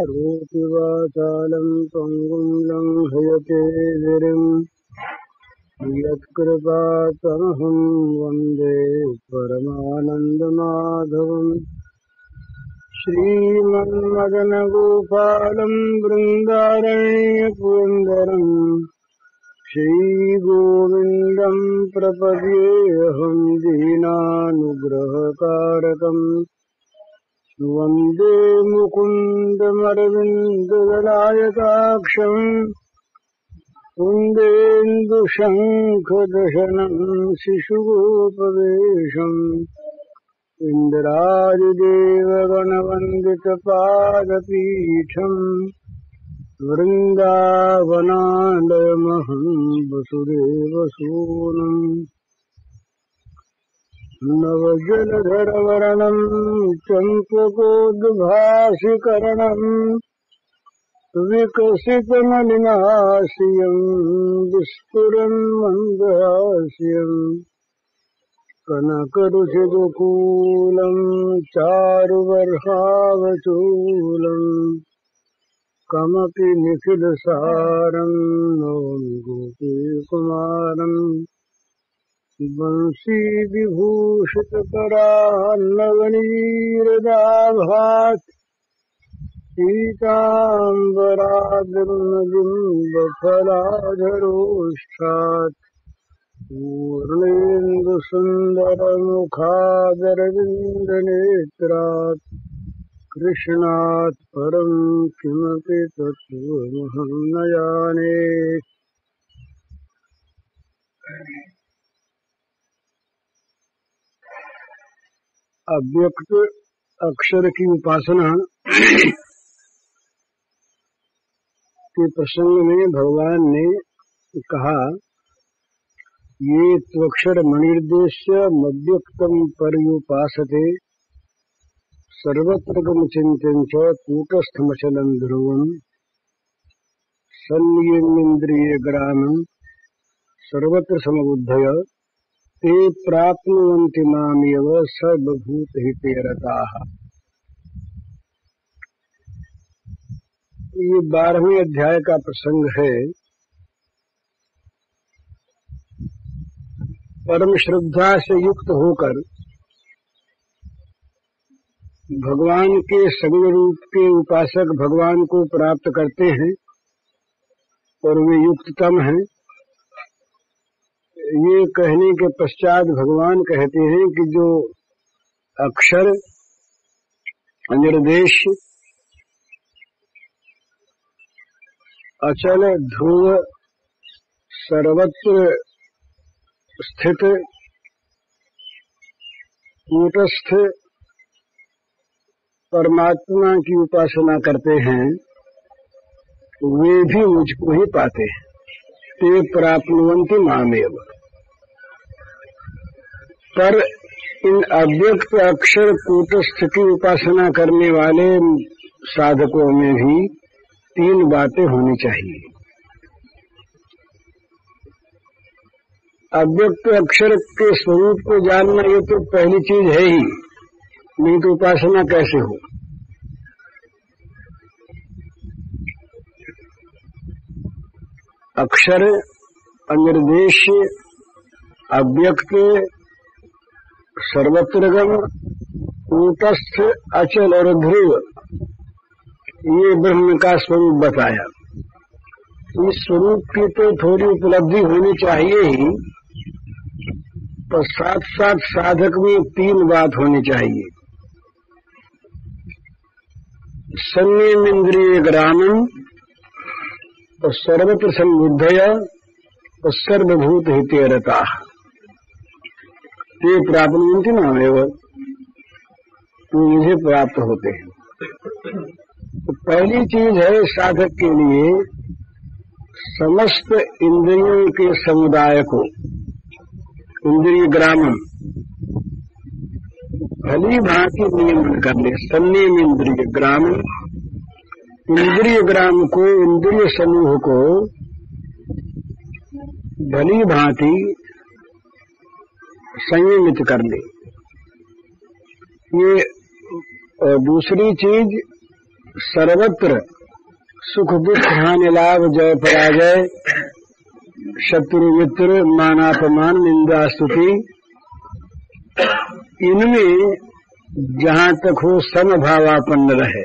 करोति वाचालं पङ्गुं लङ्घयते गिरिं यत्कृपातमहं वन्दे परमानन्दमाधवम् श्रीमन्मदनगोपालं बृन्दारण्यपुरन्दरम् श्रीगोविन्दं प्रपद्येऽहं दीनानुग्रहकारकम् वन्दे मुकुन्दमरविन्ददलायताक्षम् कुन्देन्दुशङ्खदशनं शिशुगोपवेशम् इन्द्रादिदेवगणवन्दितपादपीठम् वृन्दावनालयमहं वसुदेवसूनुम् नवजलधरवर्णं चम्पकोद्भासिकरणं विकसितमलिनास्यं विस्फुरन्मन्दहास्यं कनकरुचिदुकूलं चारुवर्हावचूलं कमपि निखिलसारं नौमि गोपीकुमारम् बंसी विभूषितकरान्नवनीरदाभात् पीताम्बरादृम्बफलाधरोष्ठात् पूर्णेन्दुसुन्दरमुखादरविन्दनेत्रात् कृष्णात् परं किमपि तत्त्वमहं न जाने। अव्यक्त अक्षर की उपासना के प्रसंग में भगवान ने कहा, ये त्वक्षर मणिर्देश्य मव्यक्तम पर्युपासते सर्वत्र गमचिन्त्यं च कूटस्थमचलं ध्रुवम् संयमेन्द्रियग्रामं सर्वत्र समबुद्धय ते प्राप्नुवन्ति मामेव सर्वभूतहिते रताः। ये 12वें अध्याय का प्रसंग है। परम श्रद्धा से युक्त होकर भगवान के सगुण रूप के उपासक भगवान को प्राप्त करते हैं और वे युक्ततम हैं। ये कहने के पश्चात भगवान कहते हैं कि जो अक्षर अनिर्देश अचल ध्रुव सर्वत्र स्थित कूटस्थ परमात्मा की उपासना करते हैं, वे भी मुझको ही पाते हैं। ते प्राप्नुवन्ति मामेव। पर इन अव्यक्त अक्षर कूटस्थ की उपासना करने वाले साधकों में भी 3 बातें होनी चाहिए। अव्यक्त अक्षर के स्वरूप को जानना ये तो पहली चीज है ही, नहीं तो उपासना कैसे हो। अक्षर अनिर्देश अव्यक्त सर्वत्रगम कूटस्थ अचल और ध्रुव, ये ब्रह्म का स्वरूप बताया। इस स्वरूप की तो थोड़ी उपलब्धि होनी चाहिए ही, पर साथ साथ साधक में 3 बात होनी चाहिए। संयमेन्द्रियग्रामं और सर्वत्र संबुद्धया और सर्वभूतहिते रताः ते प्राप्नुवन्ति मामेव। तो मुझे प्राप्त होते हैं। तो पहली चीज है साधक के लिए समस्त इंद्रियों के समुदाय को, इंद्रिय ग्रामम, भली भांति नियमन कर ले। संयम इंद्रिय ग्राम, इंद्रिय ग्राम को, इंद्रिय समूह को भली भांति संयमित कर ले। ये और दूसरी चीज सर्वत्र सुख दुख हानि लाभ जय पराजय शत्रु मित्र मानापमान निंदा स्तुति, इनमें जहां तक हो समभावापन्न रहे,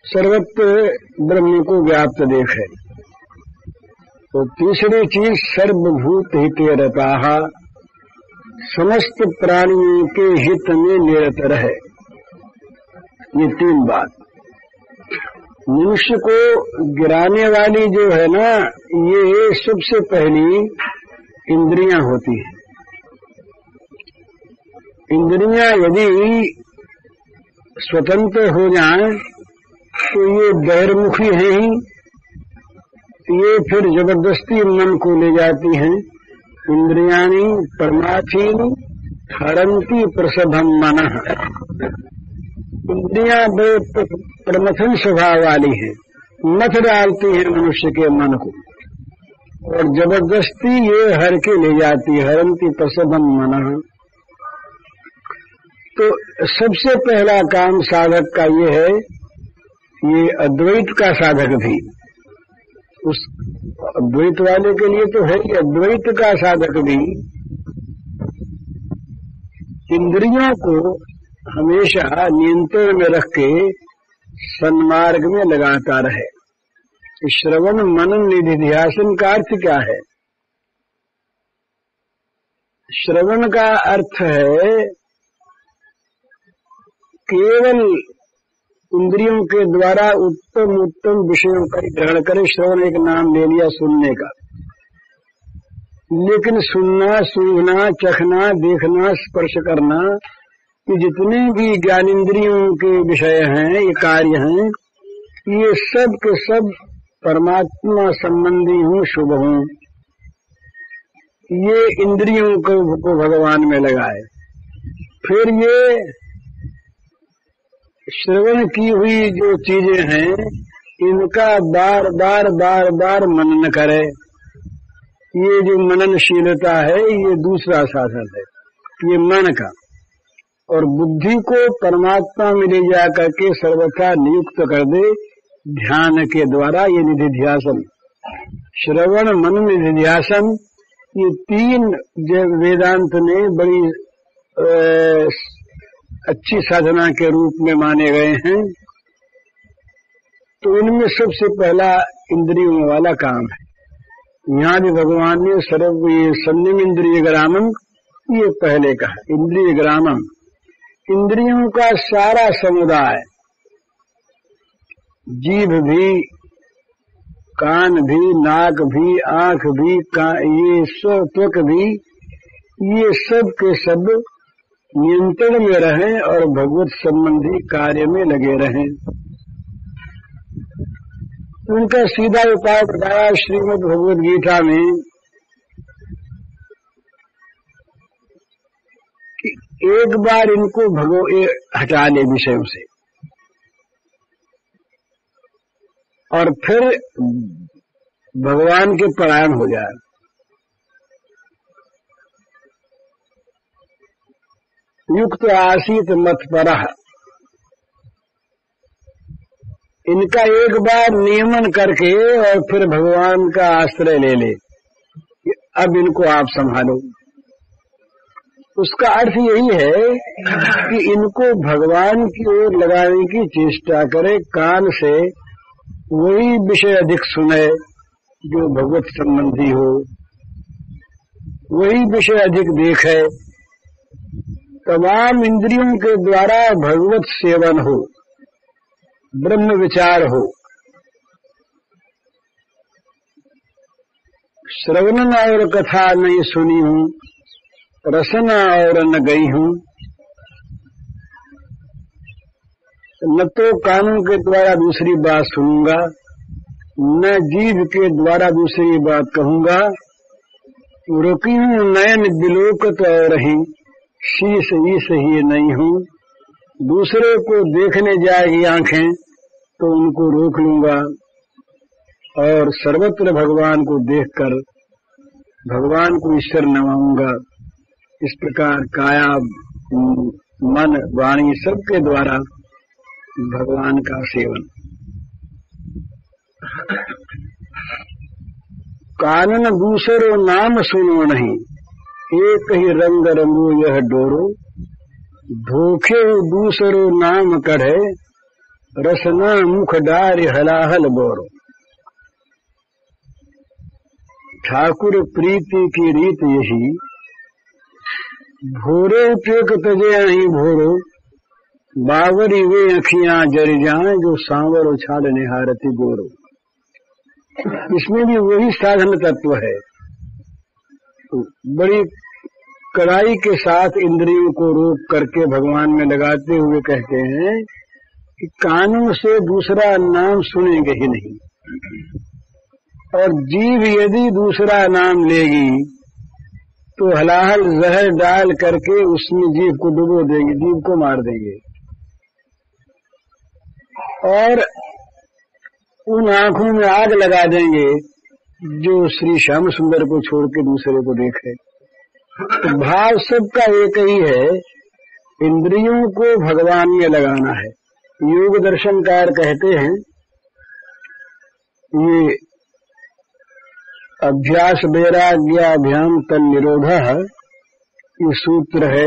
सर्वत्र ब्रह्म को व्याप्त देखे। तो तीसरी चीज सर्वभूत हिते रताः, समस्त प्राणियों के हित में निरत रहे। ये तीन बात मनुष्य को गिराने वाली जो है ना, ये सबसे पहली इंद्रियां होती हैं। इंद्रियां यदि स्वतंत्र हो जाएं तो ये बहिर्मुखी हैं ही, ये फिर जबरदस्ती मन को ले जाती हैं। इंद्रियाणि परमार्थीनि हरन्ति प्रसभम मनः, इंद्रियां बड़े प्रमथन स्वभाव वाली हैं, मथ डालती हैं मनुष्य के मन को और जबरदस्ती ये हर के ले जाती है। हरन्ति प्रसभम मनः। तो सबसे पहला काम साधक का ये है, ये अद्वैत का साधक भी, उस अद्वैत वाले के लिए तो है कि अद्वैत का साधक भी इंद्रियों को हमेशा नियंत्रण में रख के सन्मार्ग में लगाता रहे। श्रवण मनन निधिध्यासन का अर्थ क्या है? श्रवण का अर्थ है केवल इंद्रियों के द्वारा उत्तम उत्तम विषयों का ग्रहण करे। श्रवण एक नाम ले लिया सुनने का, लेकिन सुनना, सूंघना, चखना, देखना, स्पर्श करना, ये जितने भी ज्ञानेंद्रियों के विषय हैं, ये कार्य हैं, ये सब के सब परमात्मा संबंधी हों, शुभ हों, ये इंद्रियों को भगवान में लगाए। फिर ये श्रवण की हुई जो चीजें हैं, इनका बार बार बार बार मनन करे। ये जो मननशीलता है, ये दूसरा साधन है, ये मन का। और बुद्धि को परमात्मा में ले जा करके सर्वथा नियुक्त कर दे ध्यान के द्वारा। ये निधिध्यासन, श्रवण मनन निधिध्यासन, ये तीन वेदांत ने बड़ी अच्छी साधना के रूप में माने गए हैं। तो इनमें सबसे पहला इंद्रियों वाला काम है। यहाँ भी भगवान ने सर्व ये संयम इंद्रिय ग्रामम, ये पहले कहा इंद्रिय ग्रामम, इंद्रियों का सारा समुदाय, जीभ भी, कान भी, नाक भी, आंख भी, ये सब त्वक भी, ये सब के सब नियंत्रण में रहें और भगवत संबंधी कार्य में लगे रहें। उनका सीधा उपाय बताया श्रीमद् भगवद गीता में कि एक बार इनको हटा ले विषयों से और फिर भगवान के परायण हो जाए। युक्त आसीत मत्परः, इनका एक बार नियमन करके और फिर भगवान का आश्रय ले ले, अब इनको आप संभालो। उसका अर्थ यही है कि इनको भगवान की ओर लगाने की चेष्टा करे, कान से वही विषय अधिक सुने जो भगवत संबंधी हो, वही विषय अधिक देखे, तमाम इंद्रियों के द्वारा भगवत सेवन हो, ब्रह्म विचार हो। श्रवण और कथा नहीं सुनी हूं, रसना और न गई हूं, न तो कानों के द्वारा दूसरी बात सुनूंगा, न जीभ के द्वारा दूसरी बात कहूंगा। रुकी हूं नयन बिलोकत और रही, शीश ईश ही नहीं हूं। दूसरे को देखने जाएगी आंखें तो उनको रोक लूंगा और सर्वत्र भगवान को देखकर भगवान को ईश्वर नमाऊंगा। इस प्रकार काया, मन, वाणी सबके द्वारा भगवान का सेवन। कानन दूसरो नाम सुनो नहीं, एक ही रंग रंगो यह डोरो। धोखे दूसरो नाम कढ़े, रसना मुख डार हलाहल बोरो। ठाकुर प्रीति की रीत यही, भोरे टेक तजे आई भोरो। बावरी वे अखियां जर जाएं, जो सांवर उछाल निहारती गोरो। इसमें भी वही साधन तत्व है। तो बड़ी कड़ाई के साथ इंद्रियों को रोक करके भगवान में लगाते हुए कहते हैं कि कानों से दूसरा नाम सुनेंगे ही नहीं, और जीभ यदि दूसरा नाम लेगी तो हलाहल जहर डाल करके उसमें जीभ को डुबो देंगे, जीभ को मार देंगे, और उन आंखों में आग लगा देंगे जो श्री श्याम सुंदर को छोड़ के दूसरे को देखे। तो भाव सबका एक ही है, इंद्रियों को भगवान में लगाना है। योग दर्शनकार कहते हैं ये अभ्यास वैराग्याभ्याम तन निरोधः, ये सूत्र है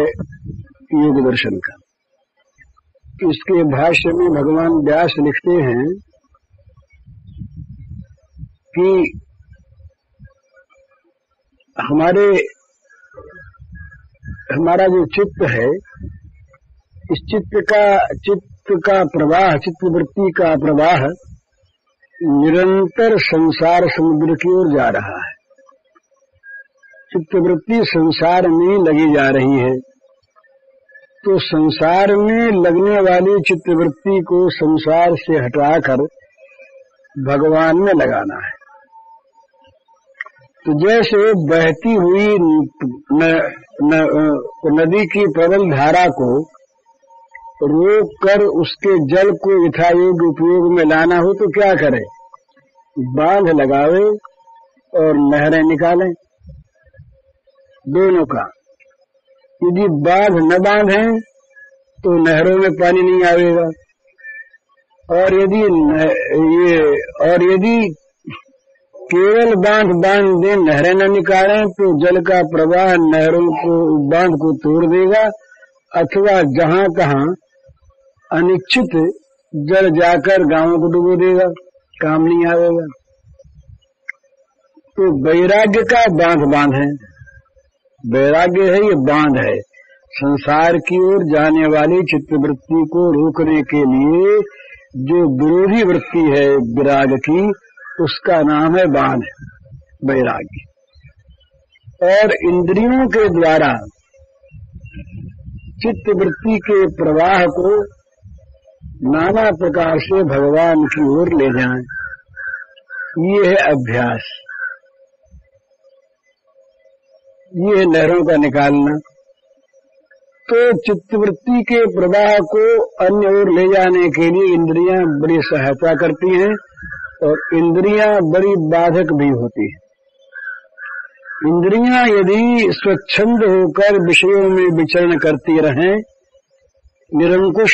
योग दर्शन का। इसके भाष्य में भगवान व्यास लिखते हैं कि हमारा जो चित्त है, इस चित्त का प्रवाह, चित्तवृत्ति का प्रवाह निरंतर संसार समुद्र की ओर जा रहा है। चित्तवृत्ति संसार में लगी जा रही है, तो संसार में लगने वाली चित्तवृत्ति को संसार से हटाकर भगवान में लगाना है। तो जैसे बहती हुई नदी की प्रबल धारा को रोक कर उसके जल को यथायोग्य उपयोग में लाना हो तो क्या करे? बांध लगावे और नहरें निकालें, दोनों का। यदि बांध न बांधें तो नहरों में पानी नहीं आवेगा, और यदि केवल बांध दें, नहरें न निकालें तो जल का प्रवाह नहरों को, बांध को तोड़ देगा, अथवा जहां तहां अनिश्चित जल जाकर गांवों को डुबो देगा, काम नहीं आवेगा। तो वैराग्य का बांध है, वैराग्य है, ये बांध है। संसार की ओर जाने वाली चित्तवृत्ति को रोकने के लिए जो विरोधी वृत्ति है विराग की, उसका नाम है बांध, वैराग्य। और इंद्रियों के द्वारा चित्तवृत्ति के प्रवाह को नाना प्रकार से भगवान की ओर ले जाएं, ये है अभ्यास, ये है नहरों का निकालना। तो चित्तवृत्ति के प्रवाह को अन्य ओर ले जाने के लिए इंद्रियां बड़ी सहायता करती हैं, और इंद्रियां बड़ी बाधक भी होती हैं। इंद्रियां यदि स्वच्छंद होकर विषयों में विचरण करती रहें निरंकुश,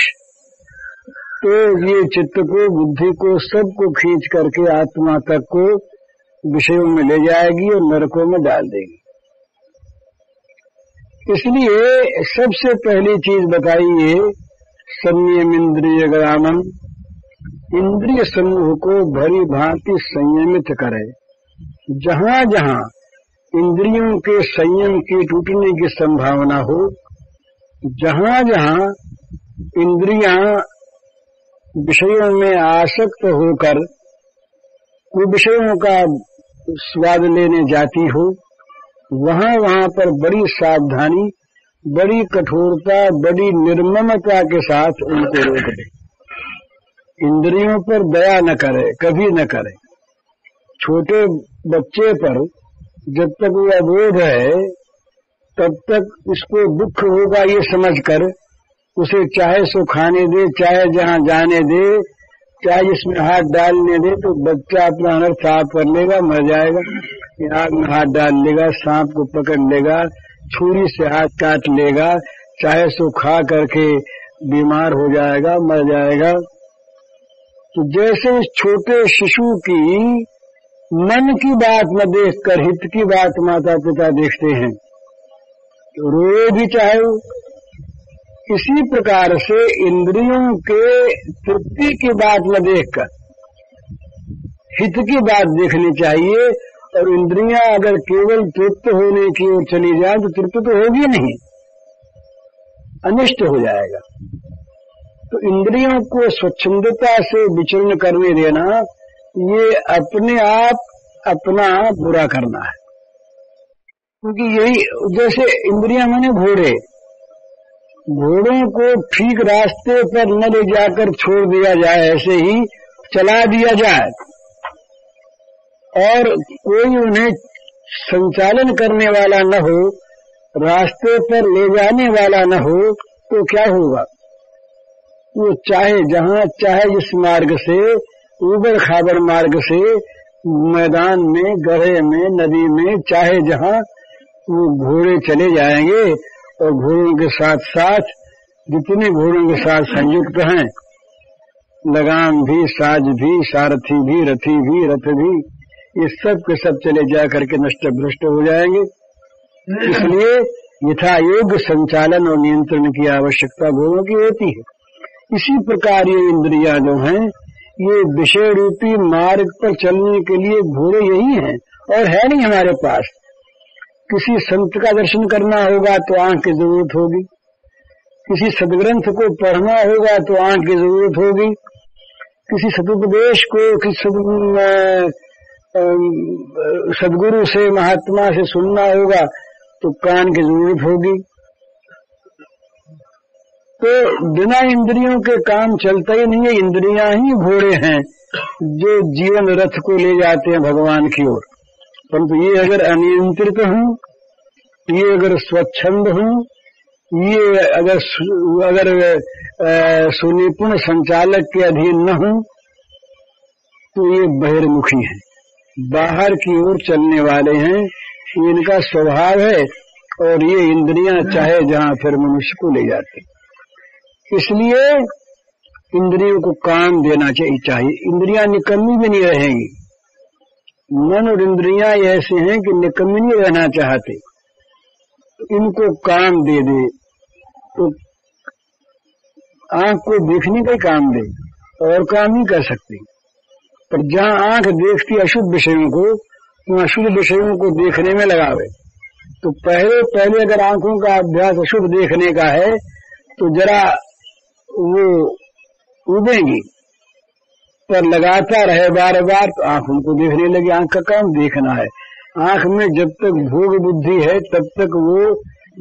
तो ये चित्त को, बुद्धि को, सबको खींच करके आत्मा तक को विषयों में ले जाएगी और नरकों में डाल देगी। इसलिए सबसे पहली चीज बताई है संयम इंद्रिय ग्रामम, इंद्रिय समूह को भली भांति संयमित करे। जहां जहां इंद्रियों के संयम के टूटने की संभावना हो, जहां जहां इंद्रियां विषयों में आसक्त होकर विषयों का स्वाद लेने जाती हो, वहां पर बड़ी सावधानी, बड़ी कठोरता, बड़ी निर्ममता के साथ उनको रोक दे। इंद्रियों पर दया न करे, कभी न करे। छोटे बच्चे पर जब तक वो अबोध है तब तक इसको दुख होगा ये समझकर उसे चाहे सो खाने दे, चाहे जहां जाने दे, चाहे जिसमें हाथ डालने दे, तो बच्चा अपना अनर्थ साफ कर लेगा, मर जाएगा। आग में हाथ डाल लेगा, सांप को पकड़ लेगा, छुरी से हाथ काट लेगा, चाहे सो खा करके बीमार हो जाएगा, मर जाएगा। तो जैसे उस छोटे शिशु की मन की बात न देखकर हित की बात माता पिता देखते हैं, तो रोए भी चाहे। इसी प्रकार से इंद्रियों के तृप्ति की बात न देखकर हित की बात देखनी चाहिए। और इंद्रियां अगर केवल तृप्त होने की ओर चली जाए तो तृप्त तो होगी नहीं, अनिष्ट हो जाएगा। तो इंद्रियों को स्वच्छंदता से विचरण करने देना, ये अपने आप अपना बुरा करना है। क्योंकि यही, जैसे इंद्रियां माने घोड़े, घोड़ों को ठीक रास्ते पर न ले जाकर छोड़ दिया जाए, ऐसे ही चला दिया जाए और कोई उन्हें संचालन करने वाला न हो, रास्ते पर ले जाने वाला न हो, तो क्या होगा? वो चाहे जहां चाहे जिस मार्ग से, ऊबड़ खाबड़ मार्ग से, मैदान में, गड्ढे में, नदी में, चाहे जहां वो घोड़े चले जाएंगे। और घोड़ों के साथ साथ जितने घोड़ों के साथ संयुक्त हैं, लगाम भी, साज भी, सारथी भी, रथी भी, रथ भी, ये सब के सब चले जा करके नष्ट भ्रष्ट हो जाएंगे। इसलिए यथा योग्य संचालन और नियंत्रण की आवश्यकता घोड़ों की होती है। इसी प्रकार ये इंद्रियां जो हैं, ये विषय रूपी मार्ग पर चलने के लिए घोड़े यही हैं, और है नहीं हमारे पास। किसी संत का दर्शन करना होगा तो आंख की जरूरत होगी, किसी सदग्रंथ को पढ़ना होगा तो आंख की जरूरत होगी, किसी सदुपदेश को, किसी सदगुरु से, महात्मा से सुनना होगा तो कान की जरूरत होगी। तो बिना इंद्रियों के काम चलता ही नहीं है। इंद्रियां ही घोड़े हैं जो जीवन रथ को ले जाते हैं भगवान की ओर। परंतु ये अगर अनियंत्रित हूं, ये अगर स्वच्छंद हूं, ये अगर सुनिपुण संचालक के अधीन न हूं, तो ये बहिर्मुखी हैं, बाहर की ओर चलने वाले हैं। इनका स्वभाव है और ये इंद्रियां चाहे जहां फिर मनुष्य को ले जाती। इसलिए इंद्रियों को काम देना चाहिए। इंद्रियां निकम्मी भी नहीं रहेंगी। मन और इंद्रियां ऐसे हैं कि निकम्मी नहीं रहना चाहते, इनको काम दे दे तो आंख को देखने का ही काम दे, और काम नहीं कर सकती। पर जहां आंख देखती अशुद्ध विषयों को, वहां अशुद्ध विषयों को देखने में लगावे। तो पहले अगर आंखों का अभ्यास अशुद्ध देखने का है तो जरा वो उबेंगी, पर लगाता रहे बार बार तो आंख उनको देखने लगी। आंख का काम देखना है। आंख में जब तक भोग बुद्धि है तब तक वो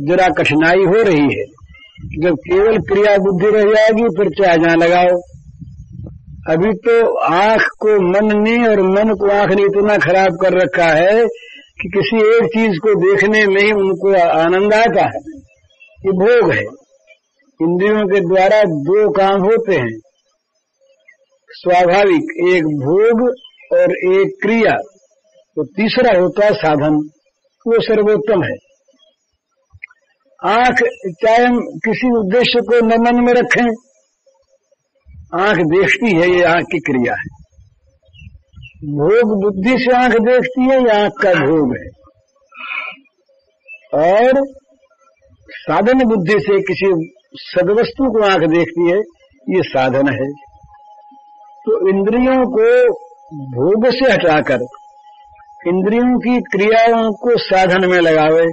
जरा कठिनाई हो रही है। जब केवल क्रिया बुद्धि रह जाएगी फिर चाहे जहां लगाओ। अभी तो आंख को मन ने और मन को आंख ने इतना खराब कर रखा है कि किसी एक चीज को देखने में ही उनको आनंद आता है। ये भोग है। इंद्रियों के द्वारा दो काम होते हैं स्वाभाविक, एक भोग और एक क्रिया, तो तीसरा होता है साधन, वो सर्वोत्तम है। आंख चाहे हम किसी उद्देश्य को न मन में रखें, आंख देखती है, ये आंख की क्रिया है। भोग बुद्धि से आंख देखती है, ये आंख का भोग है। और साधन बुद्धि से किसी सदवस्तु को आंख देखती है, ये साधन है। तो इंद्रियों को भोग से हटाकर इंद्रियों की क्रियाओं को साधन में लगावे।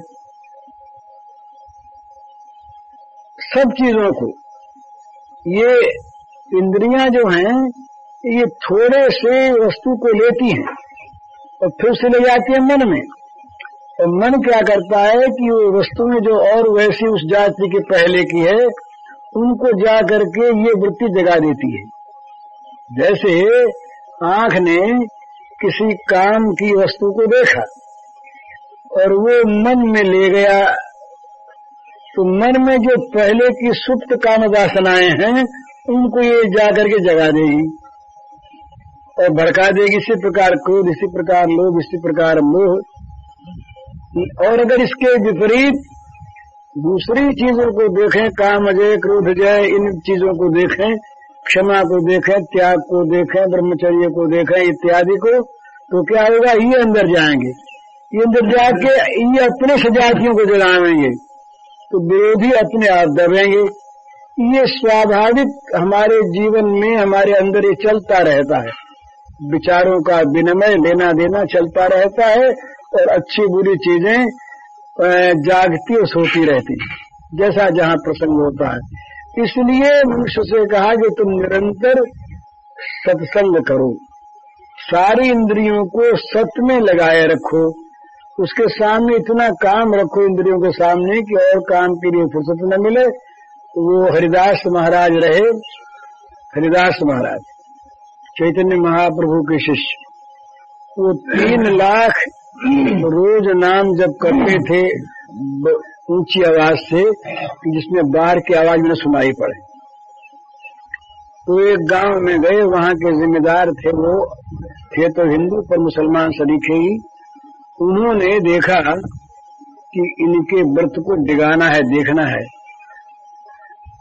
सब चीजों को, ये इंद्रियां जो हैं ये थोड़े से वस्तु को लेती हैं और फिर से ले जाती है मन में। और मन क्या करता है कि वो वस्तु में जो और वैसी उस जाति के पहले की है उनको जा करके ये वृत्ति जगा देती है। जैसे आंख ने किसी काम की वस्तु को देखा और वो मन में ले गया, तो मन में जो पहले की सुप्त काम वासनाएं हैं उनको ये जाकर के जगा देगी और भड़का देगी। इसी प्रकार क्रोध, इसी प्रकार लोभ, इसी प्रकार मोह। और अगर इसके विपरीत दूसरी चीजों को देखें, काम अजय, क्रोध जय, इन चीजों को देखें, क्षमा को देखें, त्याग को देखें, ब्रह्मचर्य को देखें, इत्यादि को, तो क्या होगा, ये अंदर जाएंगे। ये अंदर जाके ये अपने सजातियों को जलाएंगे, तो विरोधी अपने आप दबेंगे। ये स्वाभाविक हमारे जीवन में हमारे अंदर ये चलता रहता है। विचारों का विनिमय, लेना देना चलता रहता है, और अच्छी बुरी चीजें जागती और सोती रहती, जैसा जहां प्रसंग होता है। इसलिए मनुष्य से कहा कि तुम निरंतर सत्संग करो, सारी इंद्रियों को सत में लगाए रखो, उसके सामने इतना काम रखो इंद्रियों के सामने कि और काम के लिए फुर्सत न मिले। वो हरिदास महाराज रहे, हरिदास महाराज चैतन्य महाप्रभु के शिष्य, वो 3 लाख रोज नाम जप करते थे ऊंची आवाज से, जिसमें बाहर की आवाज में सुनाई पड़े। तो एक गांव में गए, वहां के जिम्मेदार थे, वो थे तो हिंदू पर मुसलमान सरीखे ही। उन्होंने देखा कि इनके व्रत को डिगाना है, देखना है,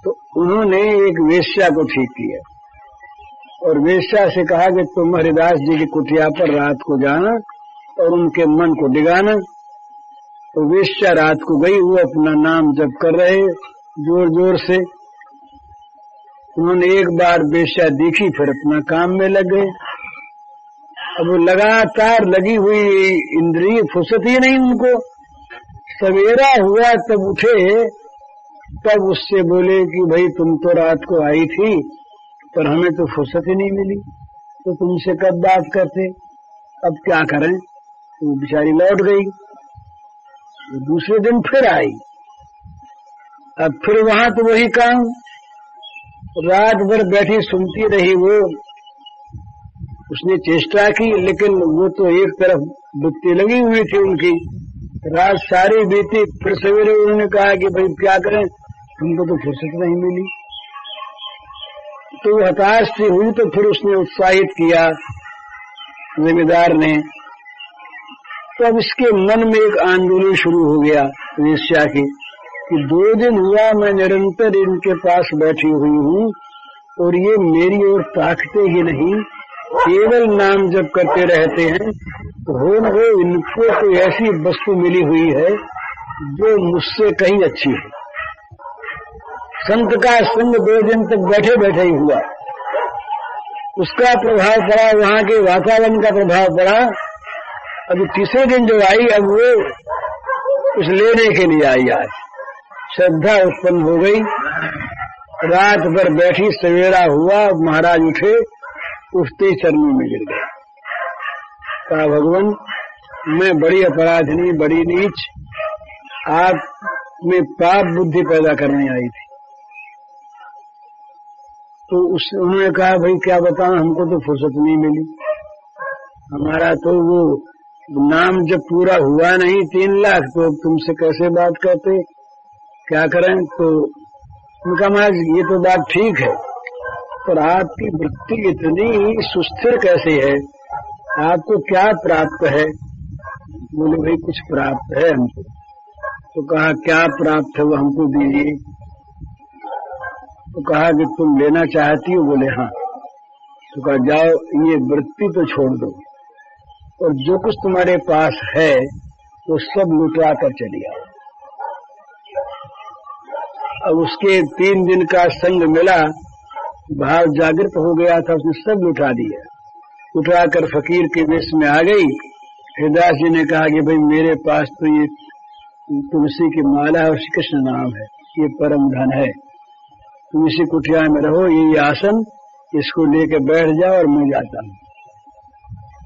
तो उन्होंने एक वेश्या को ठीक किया और वेश्या से कहा कि तुम हरिदास जी की कुटिया पर रात को जाना और उनके मन को डिगाना। तो वेश्या रात को गई, वो अपना नाम जप कर रहे जोर जोर से। उन्होंने एक बार वेश्या देखी, फिर अपना काम में लग गए। अब वो लगातार लगी हुई इंद्रिय फुर्सत ही नहीं उनको। सवेरा हुआ तब उठे, तब उससे बोले कि भाई तुम तो रात को आई थी, पर हमें तो फुर्सत ही नहीं मिली, तो तुमसे कब बात करते, अब क्या करें। तो बेचारी लौट गई। दूसरे दिन फिर आई, अब फिर वहां तो वही काम, रात भर बैठी सुनती रही वो। उसने चेष्टा की, लेकिन वो तो एक तरफ डुबकी लगी हुई थी उनकी। रात सारी बीती, फिर सवेरे उन्होंने कहा कि भाई क्या करें, हमको तो फुर्सत नहीं मिली। तो हताश सी हुई, तो फिर उसने उत्साहित किया जिम्मेदार ने। तो अब इसके मन में एक आंदोलन शुरू हो गया वेश्या की, कि 2 दिन हुआ मैं निरंतर इनके पास बैठी हुई हूँ और ये मेरी ओर ताकते ही नहीं, केवल नाम जप करते रहते हैं। तो हो न हो इनको कोई ऐसी वस्तु मिली हुई है जो मुझसे कहीं अच्छी है। संत का संग 2 दिन तक बैठे बैठे ही हुआ, उसका प्रभाव पड़ा, वहां के वातावरण का प्रभाव पड़ा। अभी तीसरे दिन जो आई, अब वो उस लेने के लिए आई। आज श्रद्धा उत्पन्न हो गई, रात भर बैठी, सवेरा हुआ, महाराज उठे, उठते ही चरणों में गिर गए। कहा भगवान मैं बड़ी अपराधिनी, बड़ी नीच, आप में पाप बुद्धि पैदा करने आई थी। तो उन्होंने कहा भाई क्या बताऊं, हमको तो फुर्सत नहीं मिली, हमारा तो वो नाम जब पूरा हुआ नहीं 3 लाख, तो तुमसे कैसे बात करते, क्या करें। तो उनका महाराज ये तो बात ठीक है, पर आपकी वृत्ति इतनी सुस्थिर कैसे है, आपको क्या प्राप्त है। बोले भाई कुछ प्राप्त है हमको। तो कहा क्या प्राप्त है वो हमको दीजिए। तो कहा कि तुम लेना चाहती हो, बोले हाँ। तो कहा जाओ ये वृत्ति तो छोड़ दो और जो कुछ तुम्हारे पास है वो सब लुटा कर चली आओ। अब उसके 3 दिन का संग मिला, भाव जागृत हो गया था, उसने सब लुटा दिया। उठाकर फकीर के वेश में आ गई। हरिदास जी ने कहा कि भाई मेरे पास तो ये तुलसी की माला और श्री कृष्ण नाम है, ये परम धन है, तुम इसी कुटिया में रहो, ये आसन, इसको लेके बैठ जाओ और मैं जाता हूँ।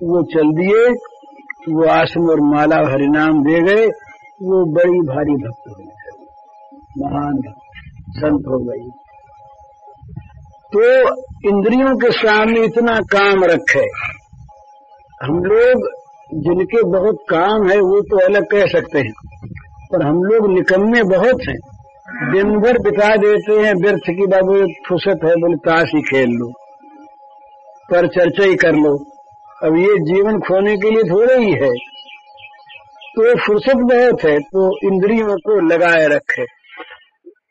वो चल दिए, वो आसन और माला और हरिनाम दे गए। वो बड़ी भारी भक्त हो गई, महान संत हो गई। तो इंद्रियों के सामने इतना काम रखे। हम लोग जिनके बहुत काम है वो तो अलग कह सकते हैं, पर हम लोग निकम्मे बहुत हैं। दिन भर बिता देते हैं व्यर्थ की, बाबू फुर्सत है बोले ताश ही खेल लो, पर चर्चा ही कर लो। अब ये जीवन खोने के लिए थोड़ा ही है, तो फुर्सत बहुत है, तो इंद्रियों को लगाए रखे।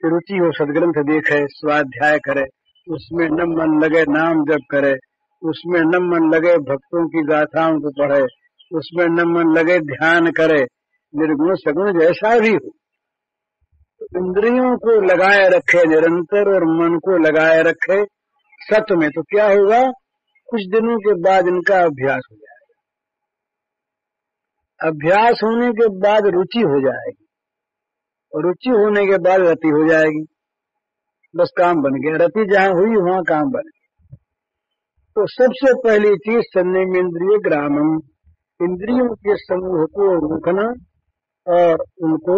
रुचि हो, सदग्रंथ देखे, स्वाध्याय करे, उसमें न मन लगे नाम जप करे, उसमें न मन लगे भक्तों की गाथाओं को पढ़े, उसमें न मन लगे ध्यान करे, निर्गुण सगुण जैसा भी हो, तो इंद्रियों को लगाए रखे निरंतर और मन को लगाए रखे सत्य में, तो क्या होगा, कुछ दिनों के बाद इनका अभ्यास हो जाएगा। अभ्यास होने के बाद रुचि हो जाएगी, और रुचि होने के बाद रति हो जाएगी। बस काम बन गया, रति जहां हुई वहां काम बन गया। तो सबसे पहली चीज संयम इंद्रिय ग्रामम, इंद्रियों के समूह को रोकना और उनको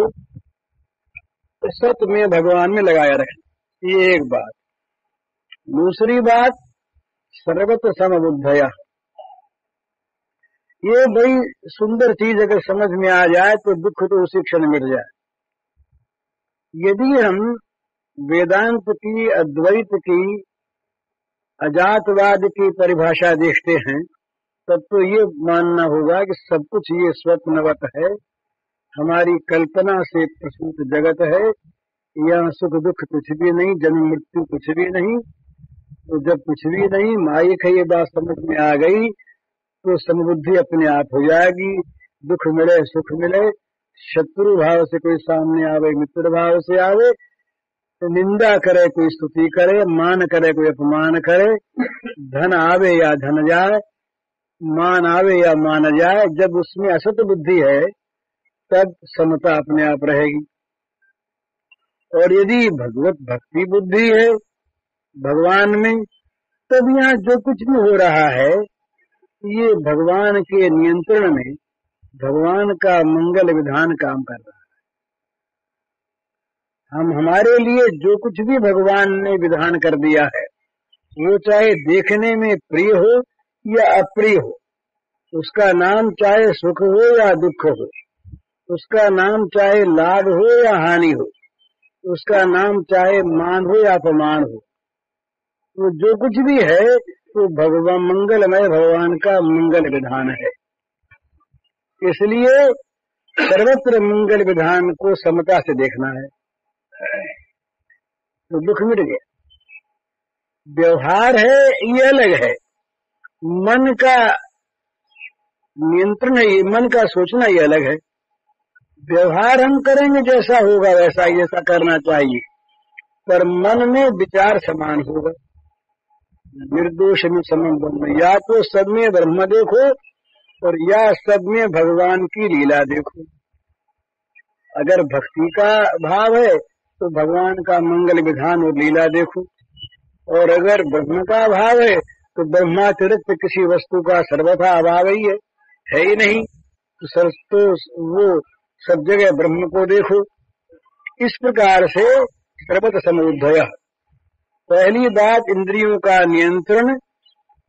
सत्य में भगवान में लगाया रखना, ये एक बात। दूसरी बात सर्वत्र समबुद्धया, ये बड़ी सुंदर चीज अगर समझ में आ जाए तो दुख तो उसी क्षण मिट जाए। यदि हम वेदांत की, अद्वैत की, अजातवाद की परिभाषा देखते हैं तब तो ये मानना होगा कि सब कुछ ये स्वप्नवत है, हमारी कल्पना से प्रसूत जगत है, यहाँ सुख दुख कुछ भी नहीं, जन्म मृत्यु कुछ भी नहीं। तो जब कुछ भी नहीं माइक है, ये बात समझ में आ गई तो समबुद्धि अपने आप हो जाएगी। दुख मिले सुख मिले, शत्रु भाव से कोई सामने आवे, मित्र भाव से आवे, तो निंदा करे कोई स्तुति करे, मान करे कोई अपमान करे, धन आवे या धन जाए, मान आवे या मान जाए, जब उसमें असत बुद्धि है तब समता अपने आप रहेगी। और यदि भगवत भक्ति बुद्धि है भगवान में, तब यहाँ जो कुछ भी हो रहा है ये भगवान के नियंत्रण में, भगवान का मंगल विधान काम कर रहा है। हम हमारे लिए जो कुछ भी भगवान ने विधान कर दिया है, वो चाहे देखने में प्रिय हो या अप्रिय हो, उसका नाम चाहे सुख हो या दुख हो, उसका नाम चाहे लाभ हो या हानि हो, उसका नाम चाहे मान हो या अपमान हो, तो जो कुछ भी है तो भगवान मंगलमय, भगवान का मंगल विधान है। इसलिए सर्वत्र मंगल विधान को समता से देखना है, तो दुख मिट गया। व्यवहार है ये अलग है, मन का नियंत्रण है, ये मन का सोचना ये अलग है। व्यवहार हम करेंगे जैसा होगा वैसा ही ऐसा करना चाहिए, पर मन में विचार समान होगा। निर्दोष में समम ब्रह्म, या तो सब में ब्रह्म देखो और या सब में भगवान की लीला देखो। अगर भक्ति का भाव है तो भगवान का मंगल विधान और लीला देखो, और अगर ब्रह्म का भाव है तो ब्रह्मातिरिक्त किसी वस्तु का सर्वथा अभाव ही है ही नहीं, तो वो सब जगह ब्रह्म को देखो। इस प्रकार से सर्वत्र समुद्धय, पहली बात इंद्रियों का नियंत्रण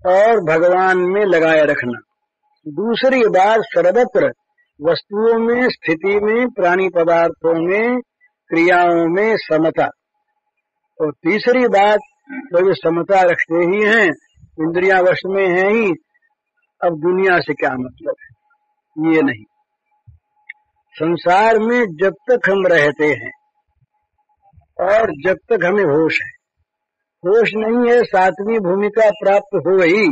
और भगवान में लगाए रखना। दूसरी बात सर्वत्र वस्तुओं में, स्थिति में, प्राणी पदार्थों में, क्रियाओं में समता। और तीसरी बात, तो समता रखते ही हैं, इंद्रियां वश में हैं ही, अब दुनिया से क्या मतलब है, ये नहीं। संसार में जब तक हम रहते हैं और जब तक हमें होश है, होश नहीं है, सातवीं भूमिका प्राप्त हो गई,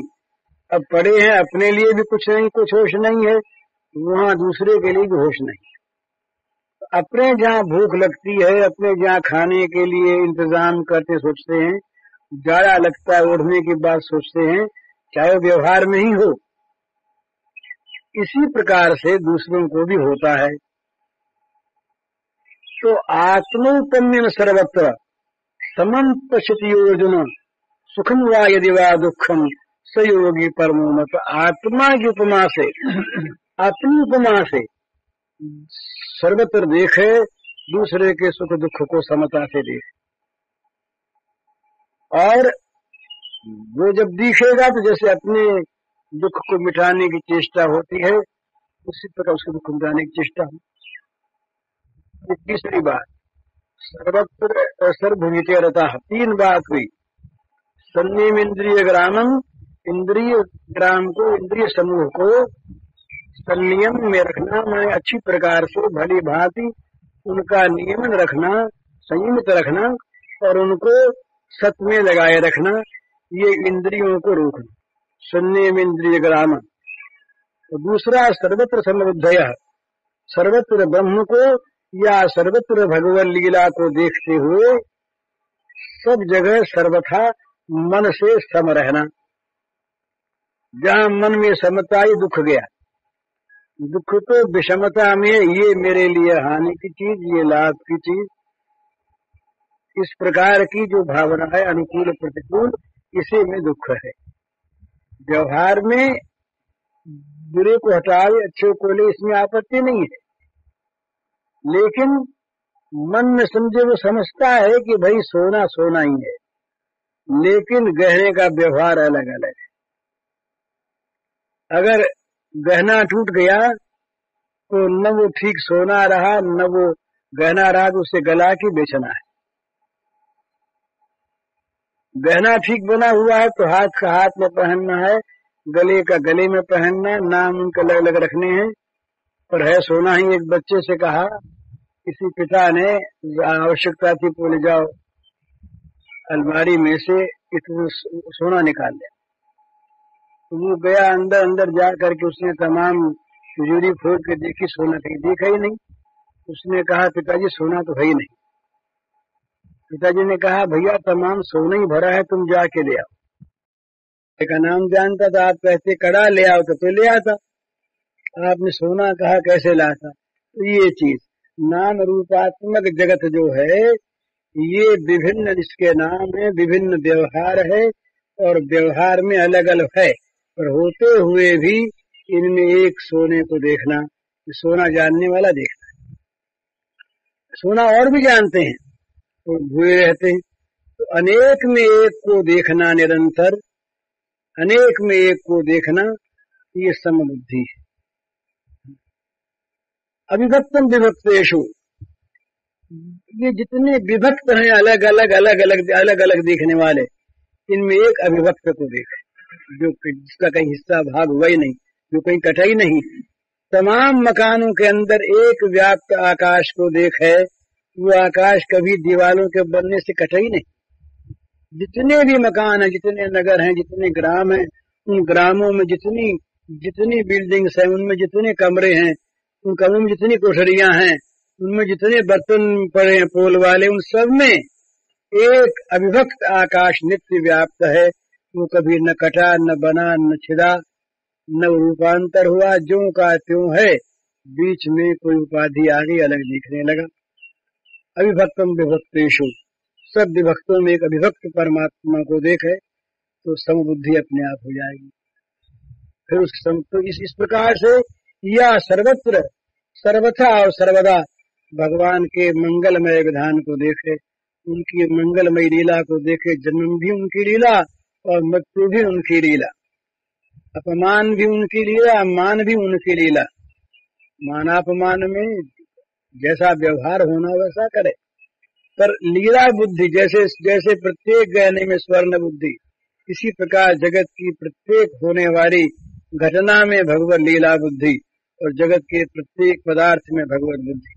अब पड़े हैं, अपने लिए भी कुछ नहीं, कुछ होश नहीं है, वहां दूसरे के लिए भी होश नहीं। अपने जहाँ भूख लगती है, अपने जहाँ खाने के लिए इंतजाम करते सोचते हैं, जाड़ा लगता है ओढ़ने की बात सोचते हैं, चाहे व्यवहार में ही हो, इसी प्रकार से दूसरों को भी होता है। तो आत्मोपम्य सर्वत्र समम पश्यति योजना, सुखम वा यदि वा दुखम स योगी परमो मत। आत्मा की उपमा से, अपनी उपमा से सर्वत्र देखे, दूसरे के सुख दुख को समता से देखे। और वो जब दिखेगा तो जैसे अपने दुख को मिटाने की चेष्टा होती है, उसी प्रकार उसके दुख को मिटाने की चेष्टा हो। तीसरी बात, सर्वत्र सर्वभूमिते रतः, तीन बात हुई। संयम इंद्रिय ग्रामम, इंद्रिय ग्राम को, इंद्रिय समूह को संयम में रखना, मैं अच्छी प्रकार से भली भांति उनका नियमन रखना, संयमित रखना और उनको सत में लगाए रखना, ये इंद्रियों को रोकना, सुनने में इंद्रिय ग्राम। तो दूसरा सर्वत्र समबुद्धय, सर्वत्र ब्रह्म को या सर्वत्र भगवत लीला को देखते हुए सब जगह सर्वथा मन से सम रहना। जहां मन में समता ही दुख गया, दुख तो विषमता में, ये मेरे लिए हानि की चीज, ये लाभ की चीज, इस प्रकार की जो भावना है अनुकूल प्रतिकूल, इसी में दुख है। व्यवहार में बुरे को हटावे अच्छे को ले, इसमें आपत्ति नहीं है, लेकिन मन में समझे वो समझता है कि भाई सोना सोना ही है, लेकिन गहने का व्यवहार अलग अलग है। अगर गहना टूट गया तो न वो ठीक सोना रहा न वो गहना रहा, तो उसे गला के बेचना है। गहना ठीक बना हुआ है तो हाथ का हाथ में पहनना है, गले का गले में पहनना, नाम उनके अलग अलग रखने हैं, पर है सोना ही। एक बच्चे से कहा, किसी पिता ने आवश्यकता थी, बोले जाओ अलमारी में से इतना सोना निकाल लिया। तो वो गया, अंदर अंदर जा करके उसने तमाम तिजोरी फोड़ के देखी, सोना कहीं देखा ही नहीं। उसने कहा, पिताजी सोना तो है ही नहीं। पिताजी ने कहा, भैया तमाम सोना ही भरा है, तुम जाके ले आओ। का नाम जानता था, आप कहते कड़ा ले आओ तो ले आता, आपने सोना कहा कैसे लाता। तो ये चीज नाम रूपात्मक जगत जो है, ये विभिन्न इसके नाम है, विभिन्न व्यवहार है, और व्यवहार में अलग अलग है, पर होते हुए भी इनमें एक सोने को देखना, सोना जानने वाला देखना है। सोना और भी जानते हैं तो भूले रहते हैं। तो अनेक में एक को देखना, निरंतर अनेक में एक को देखना, ये समबुद्धि है। अविभक्तम विभक्तेषु, ये जितने विभक्त हैं अलग अलग अलग अलग अलग अलग देखने वाले, इनमें एक अविभक्त को देखे, जो जिसका कहीं हिस्सा भाग हुआ ही नहीं, जो कहीं कटा ही नहीं। तमाम मकानों के अंदर एक व्याप्त आकाश को देखे, वो आकाश कभी दीवालों के बनने से कटा ही नहीं। जितने भी मकान हैं, जितने नगर हैं, जितने ग्राम हैं, उन ग्रामों में जितनी बिल्डिंग्स हैं, उनमें जितने कमरे हैं, उन कमरों में जितनी कोठरियां हैं, उनमें जितने बर्तन पड़े हैं पोल वाले, उन सब में एक अविभक्त आकाश नित्य व्याप्त है। वो कभी न कटा, न बना, न छिदा, न रूपांतर हुआ, ज्यों का त्यों है, बीच में कोई उपाधि आ गई, अलग दिखने लगा। अविभक्तम विभक्तेषु, सब विभक्तों में एक अविभक्त परमात्मा को देखे तो समबुद्धि अपने आप हो जाएगी। फिर तो इस प्रकार से या सर्वत्र सर्वथा और सर्वदा भगवान के मंगलमय विधान को देखे, उनकी मंगलमय लीला को देखे। जन्म भी उनकी लीला और मृत्यु भी उनकी लीला, अपमान भी उनकी लीला, मान भी उनकी लीला। मानापमान में जैसा व्यवहार होना वैसा करे, पर लीला बुद्धि जैसे जैसे प्रत्येक गहने में स्वर्ण बुद्धि, इसी प्रकार जगत की प्रत्येक होने वाली घटना में भगवत लीला बुद्धि, और जगत के प्रत्येक पदार्थ में भगवत बुद्धि।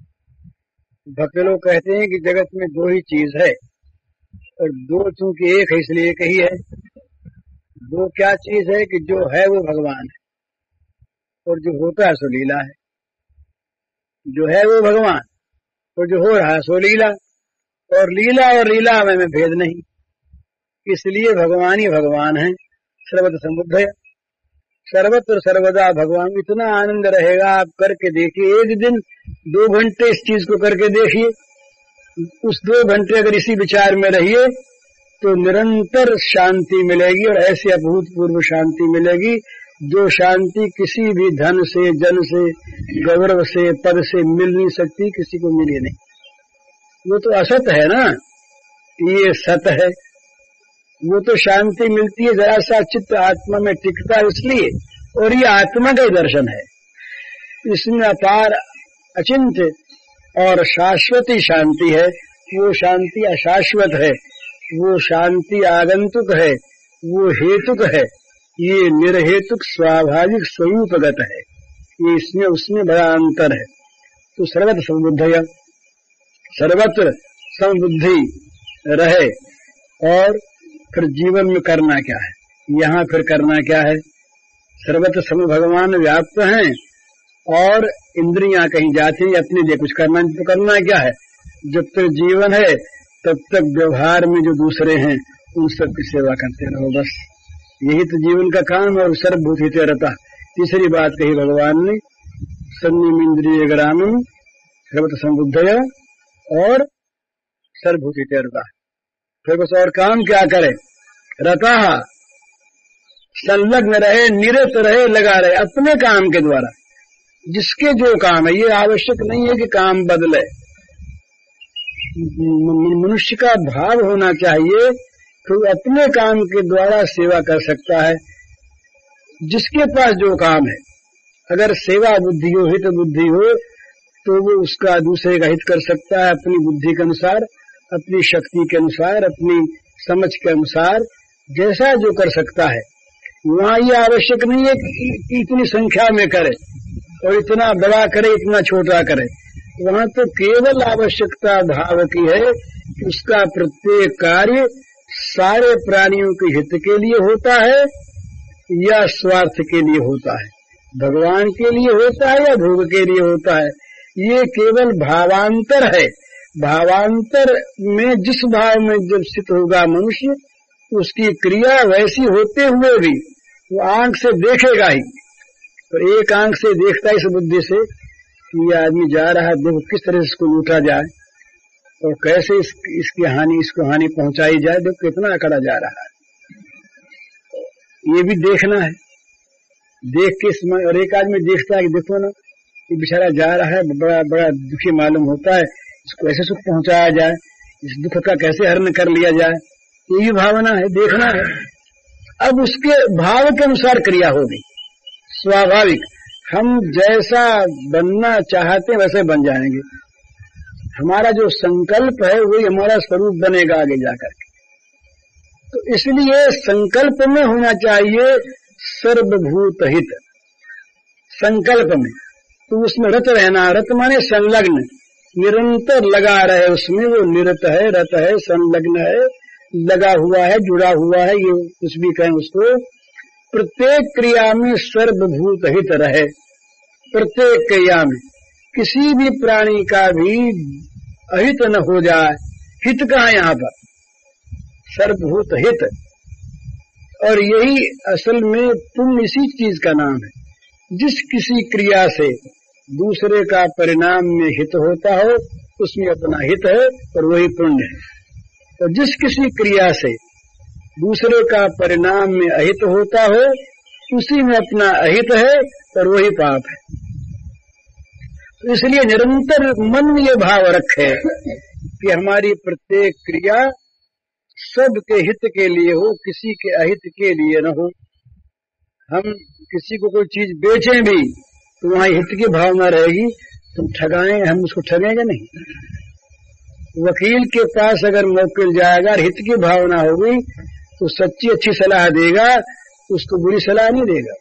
भक्त लोग कहते हैं कि जगत में दो ही चीज है, और दो चूंकि एक है इसलिए एक ही है। दो क्या चीज है कि जो है वो भगवान है, और जो होता है सो लीला है। जो है वो भगवान, और जो हो रहा है सो लीला, और लीला में भेद नहीं, इसलिए भगवान ही भगवान है। सर्वत्र समबुद्धय, सर्वत्र सर्वदा भगवान। इतना आनंद रहेगा, आप करके देखिए। एक दिन 2 घंटे इस चीज को करके देखिए, उस 2 घंटे अगर इसी विचार में रहिए तो निरंतर शांति मिलेगी, और ऐसी अभूतपूर्व शांति मिलेगी जो शांति किसी भी धन से, जन से, गौरव से, पद से मिल नहीं सकती, किसी को मिले नहीं। वो तो असत है ना, ये सत है। वो तो शांति मिलती है जरा सा चित्त आत्मा में टिकता है इसलिए, और ये आत्मा का दर्शन है। इसमें अपार अचिंत्य और शाश्वती शांति है। वो शांति अशाश्वत है, वो शांति आगंतुक है, वो हेतुक है, ये निर्हेतुक स्वाभाविक स्वरूपगत है। ये इसमें उसमें बड़ा अंतर है। तो सर्वत्र समबुद्धय, सर्वत्र समबुद्धि रहे। और फिर जीवन में करना क्या है, यहाँ फिर करना क्या है, सर्वत्र समय भगवान व्याप्त हैं और इंद्रियां कहीं जाती हैं, अपने लिए कुछ करना, तो करना क्या है, जब तक जीवन है तब तक व्यवहार में जो दूसरे हैं उन सबकी सेवा करते रहो, बस यही तो जीवन का काम। और सर्वभूत रहता। तीसरी बात कही भगवान ने, संयम इंद्रिय ग्रामम सर्वत्र संबुद्धय और सर्वभूत रहता। फिर बस और काम क्या करे, रता संलग्न रहे, निरत रहे, लगा रहे अपने काम के द्वारा, जिसके जो काम है। ये आवश्यक नहीं है कि काम बदले, मनुष्य का भाव होना चाहिए तो अपने काम के द्वारा सेवा कर सकता है, जिसके पास जो काम है। अगर सेवा बुद्धि हो, हित बुद्धि हो, तो वो उसका दूसरे का हित कर सकता है अपनी बुद्धि के अनुसार, अपनी शक्ति के अनुसार, अपनी समझ के अनुसार, जैसा जो कर सकता है। वहाँ ये आवश्यक नहीं है कि इतनी संख्या में करे और इतना बड़ा करे, इतना छोटा करे। वहाँ तो केवल आवश्यकता भाव की है कि उसका प्रत्येक कार्य सारे प्राणियों के हित के लिए होता है या स्वार्थ के लिए होता है, भगवान के लिए होता है या भोग के लिए होता है। ये केवल भावांतर है। भावांतर में जिस भाव में जब स्थित होगा मनुष्य, उसकी क्रिया वैसी होते हुए भी वो आंख से देखेगा ही। और एक आंख से देखता है इस बुद्धि से कि ये आदमी जा रहा है, देखो किस तरह से इसको लूटा जाए और कैसे इसको हानि पहुंचाई जाए, देखो कितना अकड़ा जा रहा है। ये भी देखना है, देख के इसमें। और एक आदमी देखता है कि देखो ना, ये बेचारा जा रहा है, बड़ा बड़ा दुखी मालूम होता है, इसको ऐसे सुख पहुंचाया जाए, इस दुख का कैसे हरण कर लिया जाए, ये भी भावना है, देखना है। अब उसके भाव के अनुसार क्रिया होगी, स्वाभाविक। हम जैसा बनना चाहते हैं वैसे बन जाएंगे। हमारा जो संकल्प है वही हमारा स्वरूप बनेगा आगे जाकर के। तो इसलिए संकल्प में होना चाहिए सर्वभूत हित, संकल्प में। तो उसमें रत रहना, रत माने संलग्न, निरंतर लगा रहे उसमें, वो निरत है, रत है, संलग्न है, लगा हुआ है, जुड़ा हुआ है, ये कुछ भी कहें उसको। प्रत्येक क्रिया में सर्वभूत हित रहे, प्रत्येक क्रिया में किसी भी प्राणी का भी अहित न हो जाए। हित कहाँ यहाँ पर, सर्वभूत हित। और यही असल में पुण्य इसी चीज का नाम है। जिस किसी क्रिया से दूसरे का परिणाम में हित होता हो, उसमें अपना हित है और वही पुण्य है। और जिस किसी क्रिया से दूसरे का परिणाम में अहित होता हो, उसी में अपना अहित है और वही पाप है। तो इसलिए निरंतर मन में ये भाव रखे कि हमारी प्रत्येक क्रिया सबके हित के लिए हो, किसी के अहित के लिए न हो। हम किसी को कोई चीज बेचें भी तो वहां हित की भावना रहेगी, तुम ठगाएं, हम उसको ठगेंगे नहीं। वकील के पास अगर मुवक्किल जाएगा, हित की भावना होगी तो सच्ची अच्छी सलाह देगा, उसको बुरी सलाह नहीं देगा।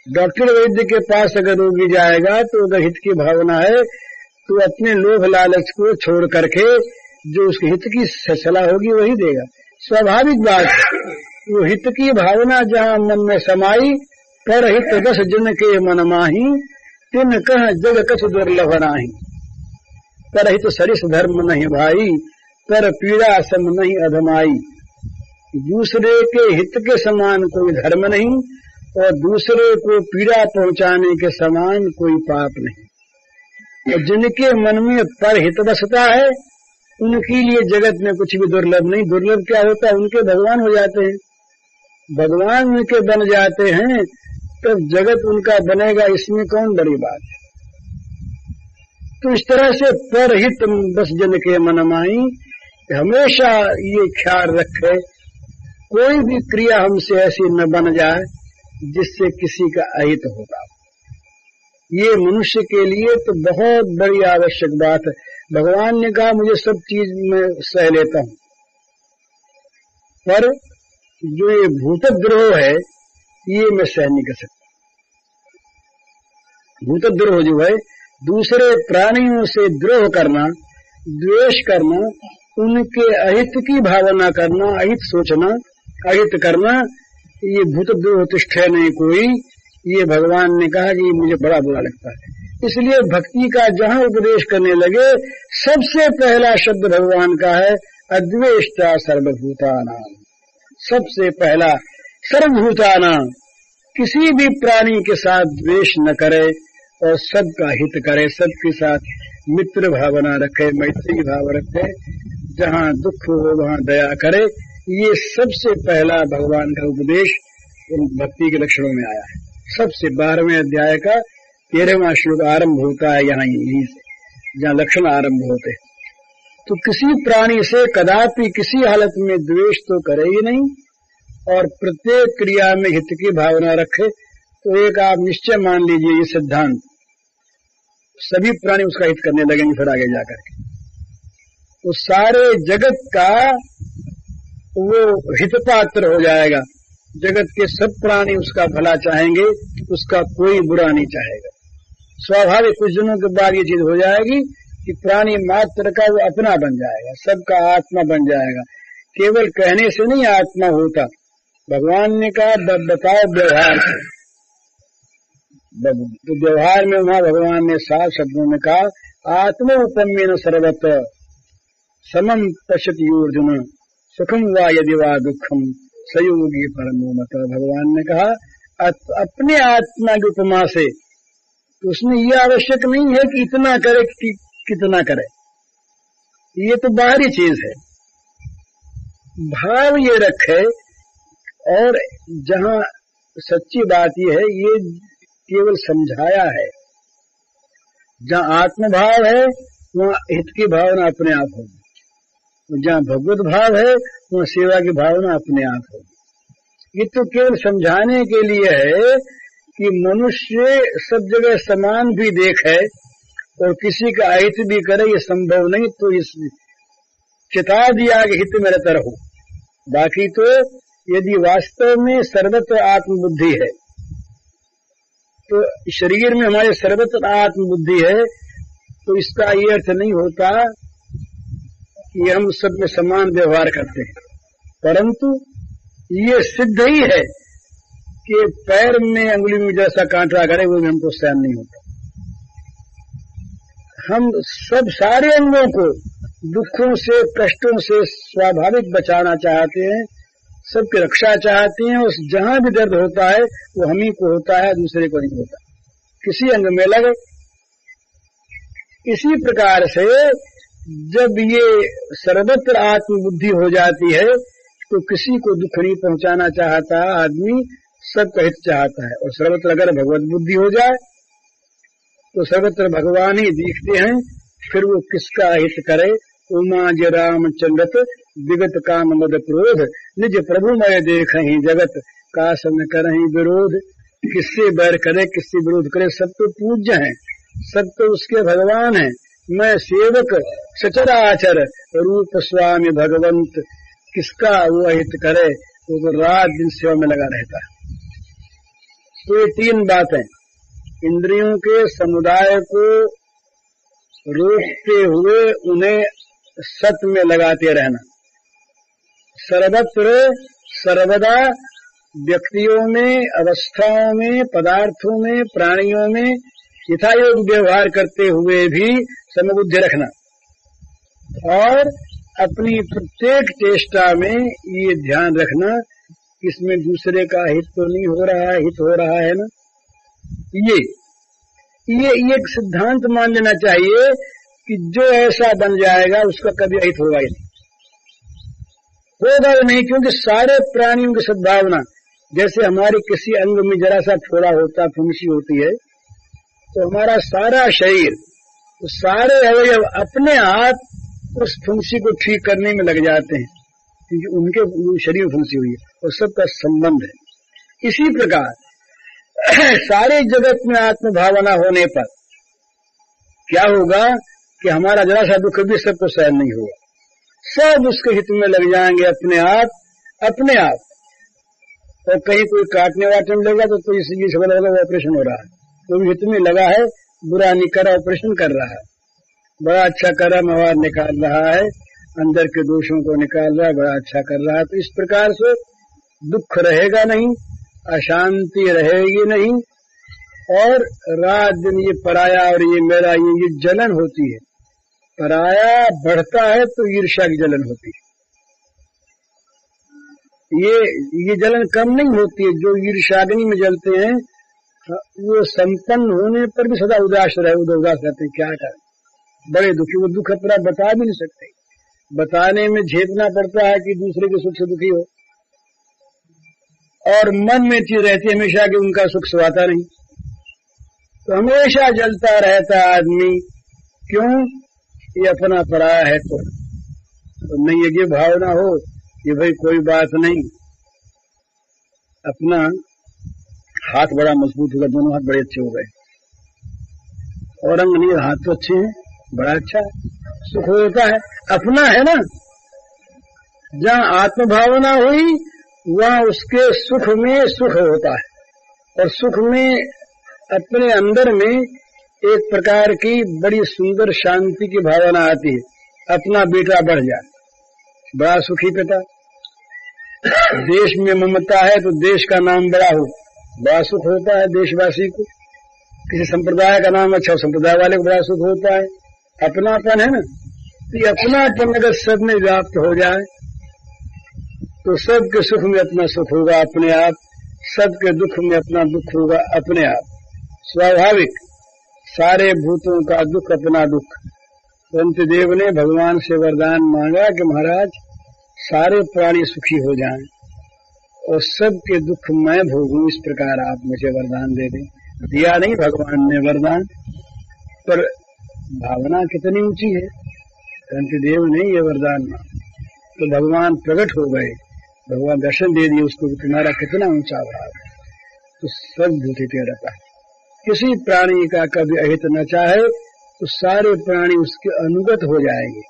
डॉक्टर वैद्य के पास अगर रोगी जाएगा तो अगर हित की भावना है तो अपने लोभ लालच को छोड़ करके जो उसके हित की सलाह होगी वही देगा। स्वाभाविक बात है। वो हित की भावना जहाँ मन में समाई, पर हित दस जन के मन माही, तिन कह जग कछ दुर्लभ नाही। पर हित सरिस धर्म नहीं भाई, पर पीड़ा सम नहीं अधमाई। दूसरे के हित के समान कोई धर्म नहीं और दूसरे को पीड़ा पहुंचाने के समान कोई पाप नहीं। और जिनके मन में पर हित बसता है, उनके लिए जगत में कुछ भी दुर्लभ नहीं। दुर्लभ क्या होता है, उनके भगवान हो जाते हैं। भगवान उनके बन जाते हैं तब जगत उनका बनेगा, इसमें कौन बड़ी बात है। तो इस तरह से परहित बस जन के मन माई, हमेशा ये ख्याल रखे कोई भी क्रिया हमसे ऐसी न बन जाए जिससे किसी का अहित होगा। ये मनुष्य के लिए तो बहुत बड़ी आवश्यक बात है। भगवान ने कहा मुझे सब चीज में सह लेता हूं, पर जो ये भूतद्रोह है ये मैं सह नहीं कर सकता। भूतद्रोह जो है, दूसरे प्राणियों से द्रोह करना, द्वेष करना, उनके अहित की भावना करना, अहित सोचना, अहित करना, ये भूत द्रोहिष्ठ नहीं कोई, ये भगवान ने कहा कि ये मुझे बड़ा बुरा लगता है। इसलिए भक्ति का जहां उपदेश करने लगे, सबसे पहला शब्द भगवान का है अद्वेष्टा सर्वभूतानां। सबसे पहला सर्वभूतानां, किसी भी प्राणी के साथ द्वेष न करे और सबका हित करे, सबके साथ मित्र भावना रखे, मैत्री भाव रखे, जहां दुख हो वहां दया करे। ये सबसे पहला भगवान का उपदेश भक्ति के लक्षणों में आया है। सबसे 12वें अध्याय का 13वां श्लोक आरंभ होता है यहाँ यहीं से, जहाँ लक्षण आरंभ होते। तो किसी प्राणी से कदापि किसी हालत में द्वेष तो करे ही नहीं, और प्रत्येक क्रिया में हित की भावना रखे। तो एक आप निश्चय मान लीजिए ये सिद्धांत, सभी प्राणी उसका हित करने लगेंगे फिर आगे जाकर के, तो सारे जगत का वो हितपात्र हो जाएगा। जगत के सब प्राणी उसका भला चाहेंगे, उसका कोई बुरा नहीं चाहेगा। स्वाभाविक कुछ दिनों के बाद ये चीज हो जाएगी कि प्राणी मात्र का वो अपना बन जाएगा, सबका आत्मा बन जाएगा। केवल कहने से नहीं आत्मा होता। भगवान ने कहा बताओ व्यवहार से, तो व्यवहार में वहां भगवान ने 7 शब्दों में कहा आत्मोपम्येन सर्वत्र समम पश्यति अर्जुन सुखम वा यदि वा दुखम सयोगी परमो मत। भगवान ने कहा अपने आत्मा की उपमा से, तो उसमें यह आवश्यक नहीं है कि इतना करे कि कितना करे, ये तो बाहरी चीज है। भाव ये रखे, और जहां सच्ची बात ये है, ये केवल समझाया है। जहां आत्मभाव है वहां हित की भावना अपने आप होगी, जहां भगवत भाव है वहां सेवा की भावना अपने आप होगी। ये तो केवल समझाने के लिए है कि मनुष्य सब जगह समान भी देखे और किसी का अहित भी करे, ये संभव नहीं। तो इस चिता दिया कि हित में रहता रहो। बाकी तो यदि वास्तव में सर्वत्र आत्मबुद्धि है, तो शरीर में हमारे सर्वत्र आत्मबुद्धि है, तो इसका ये अर्थ नहीं होता कि हम सब में समान व्यवहार करते हैं। परंतु ये सिद्ध ही है कि पैर में अंगुली में जैसा कांटा करे वो भी हमको सहन नहीं होता। हम सब सारे अंगों को दुखों से, कष्टों से स्वाभाविक बचाना चाहते हैं, सबकी रक्षा चाहते हैं। उस जहां भी दर्द होता है वो हम ही को होता है, दूसरे को नहीं होता, किसी अंग में लगे। इसी प्रकार से जब ये सर्वत्र आत्मबुद्धि हो जाती है, तो किसी को दुख नहीं पहुंचाना चाहता आदमी, सबका हित चाहता है। और सर्वत्र अगर भगवत बुद्धि हो जाए तो सर्वत्र भगवान ही दिखते हैं, फिर वो किसका हित करे। उमा ज रामचंद्रत विगत काम मद क्रोध निज प्रभु मय देख ही जगत कास न करहि विरोध। किससे बैर करे, किससे विरोध करे, सब तो पूज्य हैं, सब तो उसके भगवान हैं। मैं सेवक सचराचर रूप स्वामी भगवंत, किसका वो हित करे, वो तो रात दिन सेवा में लगा रहता है। तो ये 3 बातें, इंद्रियों के समुदाय को रोकते हुए उन्हें सत में लगाते रहना, सर्वत्र सर्वदा व्यक्तियों में, अवस्थाओं में, पदार्थों में, प्राणियों में यथायोग व्यवहार करते हुए भी समबुद्धि रखना, और अपनी प्रत्येक चेष्टा में ये ध्यान रखना कि इसमें दूसरे का हित तो नहीं हो रहा है, हित हो रहा है ना। ये एक सिद्धांत मान लेना चाहिए कि जो ऐसा बन जाएगा उसका कभी अहित होगा ही नहीं, होगा ही नहीं। क्योंकि सारे प्राणियों की सद्भावना, जैसे हमारे किसी अंग में जरा सा फोड़ा होता, फुंसी होती है, तो हमारा सारा शरीर, तो सारे अवयव अपने आप उस फुंसी को ठीक करने में लग जाते हैं, क्योंकि उनके शरीर में फुंसी हुई है और सबका संबंध है। इसी प्रकार सारे जगत में आत्म भावना होने पर क्या होगा कि हमारा जरा सा दुख भी सबको सहन नहीं होगा, सब उसके हित में लग जाएंगे अपने आप। और कहीं कोई काटने वाटने में लगा तो इसी समझ लगा ऑपरेशन हो रहा है, कोई हित में लगा है, बुरा नहीं कर रहा, ऑपरेशन कर रहा है। बड़ा अच्छा कर्म आवाज निकाल रहा है, अंदर के दोषों को निकाल रहा है, बड़ा अच्छा कर रहा है। तो इस प्रकार से दुख रहेगा नहीं, अशांति रहेगी नहीं, और रात दिन ये पराया और ये मेरा ये जलन होती है। पराया बढ़ता है तो ईर्ष्या की जलन होती है। ये जलन कम नहीं होती है। जो ईर्ष्याग्नि में जलते हैं वो संपन्न होने पर भी सदा उदास रहते हैं। क्या करें, बड़े दुखी। वो दुख अपना बता भी नहीं सकते, बताने में झेपना पड़ता है कि दूसरे के सुख से दुखी हो, और मन में चीज रहती है हमेशा कि उनका सुख स्वाता नहीं। तो हमेशा जलता रहता आदमी, क्यों? ये अपना पराया है। तो नहीं ये भावना हो कि भाई कोई बात नहीं, अपना हाथ बड़ा मजबूत होगा, दोनों हाथ बड़े अच्छे हो गए, और अंग नहीं, हाथ तो अच्छे हैं, बड़ा अच्छा है, सुख होता है, अपना है ना। जहाँ आत्म भावना हुई वहाँ उसके सुख में सुख होता है, और सुख में अपने अंदर में एक प्रकार की बड़ी सुंदर शांति की भावना आती है। अपना बेटा बढ़ जाए, बड़ा सुखी पिता। देश में ममता है तो देश का नाम बड़ा हो, बड़ा सुख होता है देशवासी को। किसी संप्रदाय का नाम अच्छा हो, संप्रदाय वाले को बड़ा सुख होता है। अपनापन है ना, तो ये अपनापन अगर सब में व्याप्त हो जाए तो सबके सुख में अपना सुख होगा अपने आप, सबके दुख में अपना दुख होगा अपने आप। स्वाभाविक सारे भूतों का दुख अपना दुख। कुंती देव ने भगवान से वरदान मांगा कि महाराज सारे प्राणी सुखी हो जाएं और सबके दुख मैं भोगूं, इस प्रकार आप मुझे वरदान दे दें। दिया नहीं भगवान ने वरदान, पर भावना कितनी ऊंची है। कुंती देव ने ये वरदान मांगा तो भगवान प्रकट हो गए, भगवान दर्शन दे दिए उसको, तुम्हारा कितना ऊंचा भाव है। तो सब भूतित रहता है। किसी प्राणी का कभी अहित न चाहे तो सारे प्राणी उसके अनुगत हो जाएंगे।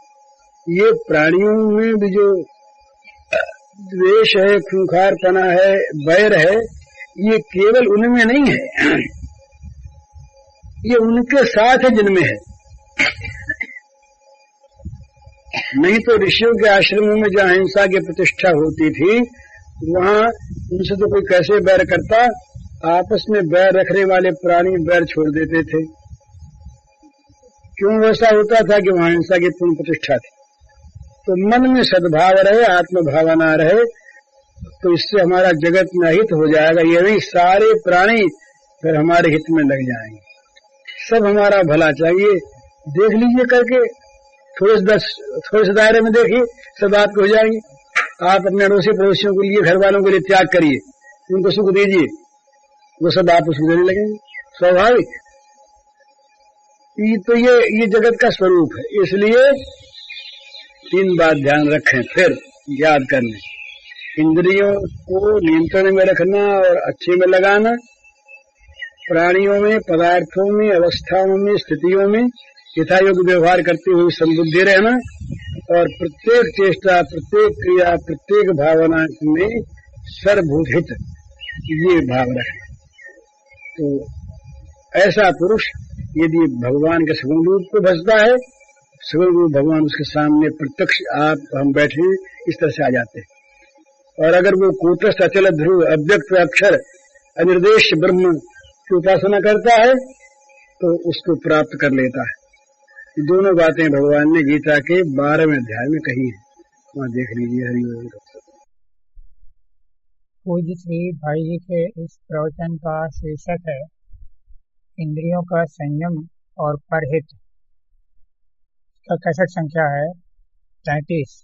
ये प्राणियों में भी जो द्वेष है, खूंखारपना है, बैर है, ये केवल उनमें नहीं है, ये उनके साथ है जिनमें है। नहीं तो ऋषियों के आश्रमों में जहाँ हिंसा की प्रतिष्ठा होती थी वहाँ उनसे तो कोई कैसे बैर करता, आपस में बैर रखने वाले प्राणी बैर छोड़ देते थे। क्यों वैसा होता था कि वहाँ हिंसा की पूर्ण प्रतिष्ठा थी। तो मन में सद्भाव रहे, आत्म भावना रहे, तो इससे हमारा जगत में हित हो जाएगा। ये नहीं सारे प्राणी फिर हमारे हित में लग जाएंगे, सब हमारा भला चाहिए। देख लीजिए करके, थोड़े से दायरे में देखिए, सब आपके हो जाएंगे। आप अपने अड़ोसी पड़ोसियों के लिए, घर वालों के लिए त्याग करिए, उनको सुख दीजिए, वो सब आप उसको देने लगेंगे। स्वाभाविक तो ये जगत का स्वरूप है। इसलिए 3 बात ध्यान रखें, फिर याद कर लें। इंद्रियों को नियंत्रण में रखना और अच्छे में लगाना, प्राणियों में, पदार्थों में, अवस्थाओं में, स्थितियों में यथायोग्य व्यवहार करते हुए समबुद्धि रहना, और प्रत्येक चेष्टा, प्रत्येक क्रिया, प्रत्येक भावना में सर्वभूत हित, ये भाव रखें। तो ऐसा पुरुष यदि भगवान के सगुण रूप को भजता है, सगुण रूप भगवान उसके सामने प्रत्यक्ष आप हम बैठे इस तरह से आ जाते हैं। और अगर वो कूटस्थ अचल ध्रुव अव्यक्त अक्षर अनिर्देश ब्रह्म की उपासना करता है तो उसको प्राप्त कर लेता है। ये दोनों बातें भगवान ने गीता के 12वें अध्याय में कही है, वहाँ देख लीजिए। हरिओम। पूज्य श्री भाई जी के इस प्रवचन का शीर्षक है इंद्रियों का संयम और परहित। इसका कैसेट संख्या है 33।